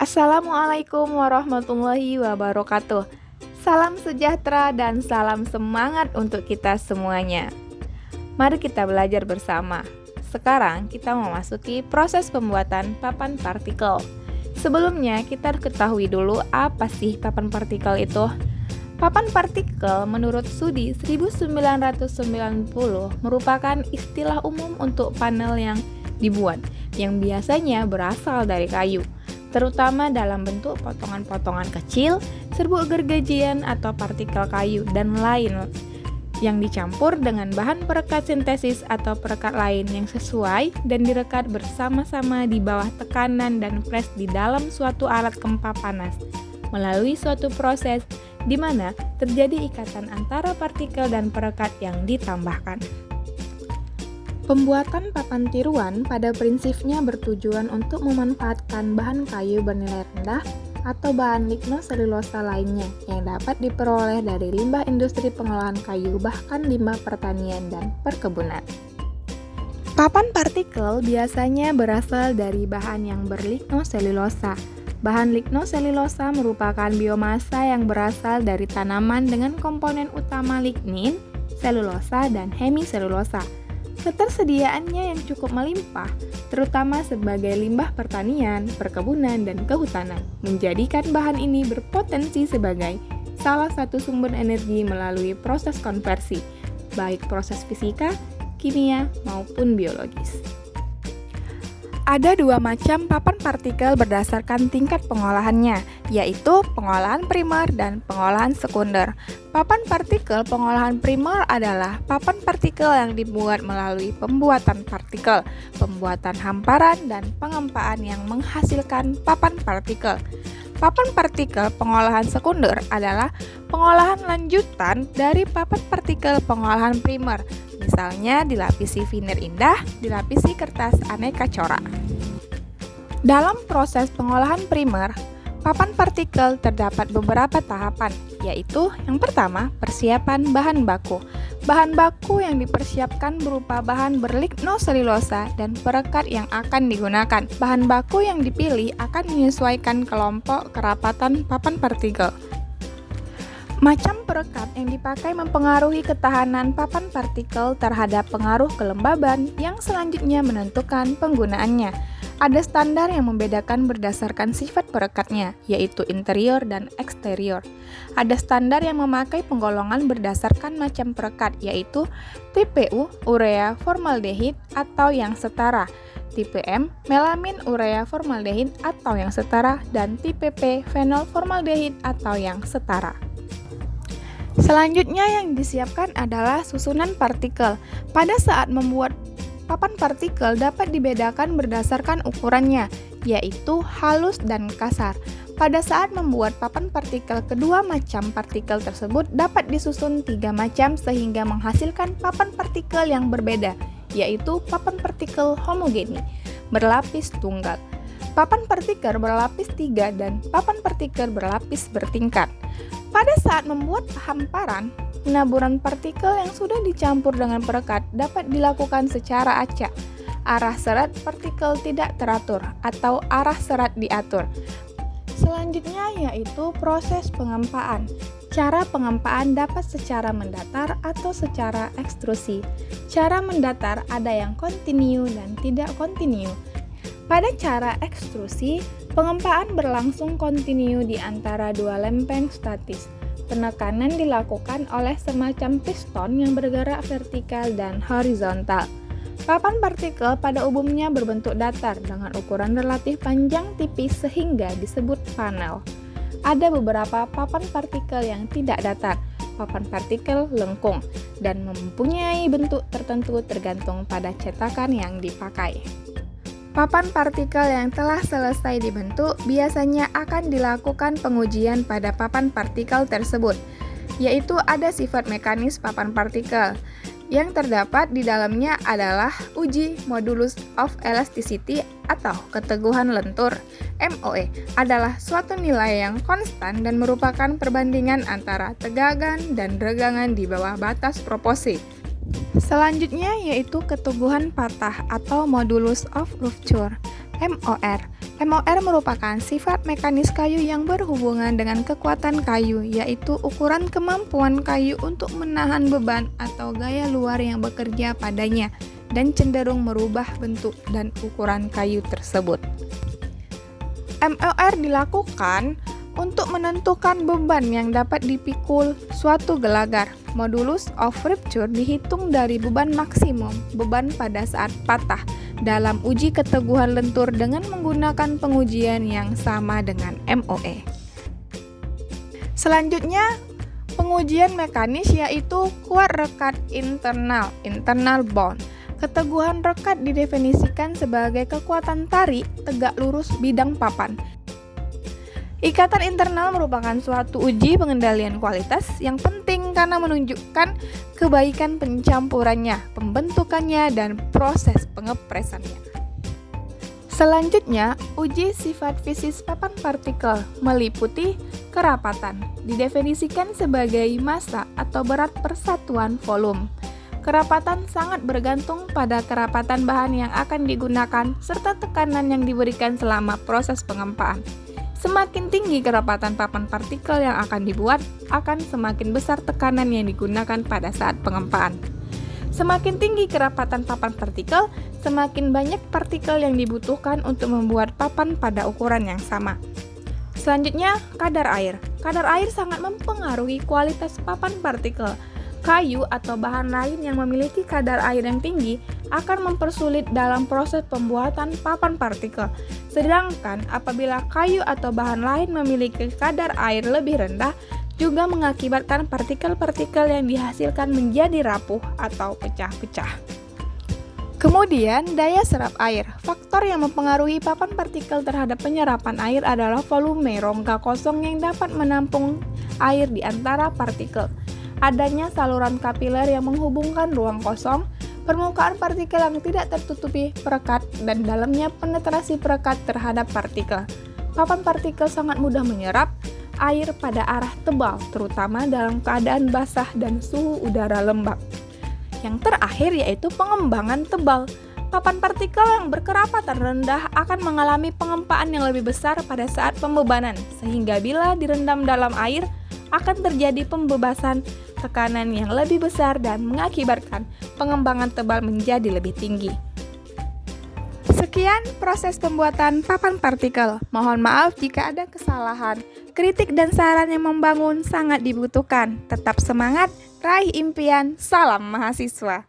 Assalamualaikum warahmatullahi wabarakatuh. Salam sejahtera dan salam semangat untuk kita semuanya. Mari kita belajar bersama. Sekarang kita memasuki proses pembuatan papan partikel. Sebelumnya kita ketahui dulu apa sih papan partikel itu. Papan partikel menurut studi 1990 merupakan istilah umum untuk panel yang dibuat, yang biasanya berasal dari kayu, terutama dalam bentuk potongan-potongan kecil, serbuk gergajian atau partikel kayu dan lain yang dicampur dengan bahan perekat sintesis atau perekat lain yang sesuai dan direkat bersama-sama di bawah tekanan dan pres di dalam suatu alat gempa panas melalui suatu proses di mana terjadi ikatan antara partikel dan perekat yang ditambahkan. Pembuatan papan tiruan pada prinsipnya bertujuan untuk memanfaatkan bahan kayu bernilai rendah atau bahan lignoselulosa lainnya yang dapat diperoleh dari limbah industri pengolahan kayu bahkan limbah pertanian dan perkebunan. Papan partikel biasanya berasal dari bahan yang berlignoselulosa. Bahan lignoselulosa merupakan biomasa yang berasal dari tanaman dengan komponen utama lignin, selulosa, dan hemiselulosa. Ketersediaannya yang cukup melimpah, terutama sebagai limbah pertanian, perkebunan, dan kehutanan, menjadikan bahan ini berpotensi sebagai salah satu sumber energi melalui proses konversi, baik proses fisika, kimia, maupun biologis. Ada dua macam papan partikel berdasarkan tingkat pengolahannya, yaitu pengolahan primer dan pengolahan sekunder. Papan partikel pengolahan primer adalah papan partikel yang dibuat melalui pembuatan partikel, pembuatan hamparan, dan pengempaan yang menghasilkan papan partikel. Papan partikel pengolahan sekunder adalah pengolahan lanjutan dari papan partikel pengolahan primer, misalnya dilapisi vinir indah, dilapisi kertas aneka corak. Dalam proses pengolahan primer, papan partikel terdapat beberapa tahapan, yaitu yang pertama, persiapan bahan baku. Bahan baku yang dipersiapkan berupa bahan berlignoselulosa dan perekat yang akan digunakan. Bahan baku yang dipilih akan menyesuaikan kelompok kerapatan papan partikel. Macam perekat yang dipakai mempengaruhi ketahanan papan partikel terhadap pengaruh kelembaban yang selanjutnya menentukan penggunaannya. Ada standar yang membedakan berdasarkan sifat perekatnya, yaitu interior dan eksterior. Ada standar yang memakai penggolongan berdasarkan macam perekat, yaitu tipe U, urea formaldehid atau yang setara, tipe M, melamin urea formaldehid atau yang setara, dan tipe P, fenol formaldehid atau yang setara. Selanjutnya yang disiapkan adalah susunan partikel. Pada saat membuat papan partikel dapat dibedakan berdasarkan ukurannya, yaitu halus dan kasar. Pada saat membuat papan partikel, kedua macam partikel tersebut dapat disusun tiga macam sehingga menghasilkan papan partikel yang berbeda, yaitu papan partikel homogeni, berlapis tunggal, papan partikel berlapis tiga, dan papan partikel berlapis bertingkat. Pada saat membuat hamparan, penaburan partikel yang sudah dicampur dengan perekat dapat dilakukan secara acak. Arah serat partikel tidak teratur atau arah serat diatur. Selanjutnya yaitu proses pengempaan. Cara pengempaan dapat secara mendatar atau secara ekstrusi. Cara mendatar ada yang kontinu dan tidak kontinu. Pada cara ekstrusi, pengempaan berlangsung kontinu di antara dua lempeng statis. Penekanan dilakukan oleh semacam piston yang bergerak vertikal dan horizontal. Papan partikel pada umumnya berbentuk datar dengan ukuran relatif panjang tipis sehingga disebut panel. Ada beberapa papan partikel yang tidak datar, papan partikel lengkung, dan mempunyai bentuk tertentu tergantung pada cetakan yang dipakai. Papan partikel yang telah selesai dibentuk biasanya akan dilakukan pengujian pada papan partikel tersebut, yaitu ada sifat mekanis papan partikel. Yang terdapat di dalamnya adalah uji modulus of elasticity atau keteguhan lentur. MOE adalah suatu nilai yang konstan dan merupakan perbandingan antara tegangan dan regangan di bawah batas proporsi. Selanjutnya yaitu keteguhan patah atau modulus of rupture. MOR. MOR merupakan sifat mekanis kayu yang berhubungan dengan kekuatan kayu, yaitu ukuran kemampuan kayu untuk menahan beban atau gaya luar yang bekerja padanya, dan cenderung merubah bentuk dan ukuran kayu tersebut. MOR dilakukan untuk menentukan beban yang dapat dipikul suatu gelagar. Modulus of rupture dihitung dari beban maksimum beban pada saat patah dalam uji keteguhan lentur dengan menggunakan pengujian yang sama dengan MOE. Selanjutnya, pengujian mekanis yaitu kuat rekat internal bond. Keteguhan rekat didefinisikan sebagai kekuatan tarik tegak lurus bidang papan. Ikatan internal merupakan suatu uji pengendalian kualitas yang penting karena menunjukkan kebaikan pencampurannya, pembentukannya, dan proses pengepresannya. Selanjutnya, uji sifat fisis papan partikel meliputi kerapatan, didefinisikan sebagai massa atau berat persatuan volume. Kerapatan sangat bergantung pada kerapatan bahan yang akan digunakan serta tekanan yang diberikan selama proses pengempaan. Semakin tinggi kerapatan papan partikel yang akan dibuat, akan semakin besar tekanan yang digunakan pada saat pengempaan. Semakin tinggi kerapatan papan partikel, semakin banyak partikel yang dibutuhkan untuk membuat papan pada ukuran yang sama. Selanjutnya, kadar air. Kadar air sangat mempengaruhi kualitas papan partikel. Kayu atau bahan lain yang memiliki kadar air yang tinggi akan mempersulit dalam proses pembuatan papan partikel. Sedangkan apabila kayu atau bahan lain memiliki kadar air lebih rendah, juga mengakibatkan partikel-partikel yang dihasilkan menjadi rapuh atau pecah-pecah. Kemudian, daya serap air. Faktor yang mempengaruhi papan partikel terhadap penyerapan air adalah volume rongga kosong yang dapat menampung air di antara partikel. Adanya saluran kapiler yang menghubungkan ruang kosong, permukaan partikel yang tidak tertutupi perekat, dan dalamnya penetrasi perekat terhadap partikel. Papan partikel sangat mudah menyerap air pada arah tebal, terutama dalam keadaan basah dan suhu udara lembab. Yang terakhir yaitu pengembangan tebal. Papan partikel yang berkerapatan rendah akan mengalami pengempaan yang lebih besar pada saat pembebanan, sehingga bila direndam dalam air, akan terjadi pembebasan tekanan yang lebih besar dan mengakibatkan pengembangan tebal menjadi lebih tinggi. Sekian proses pembuatan papan partikel. Mohon maaf jika ada kesalahan. Kritik dan saran yang membangun sangat dibutuhkan. Tetap semangat, raih impian, salam mahasiswa.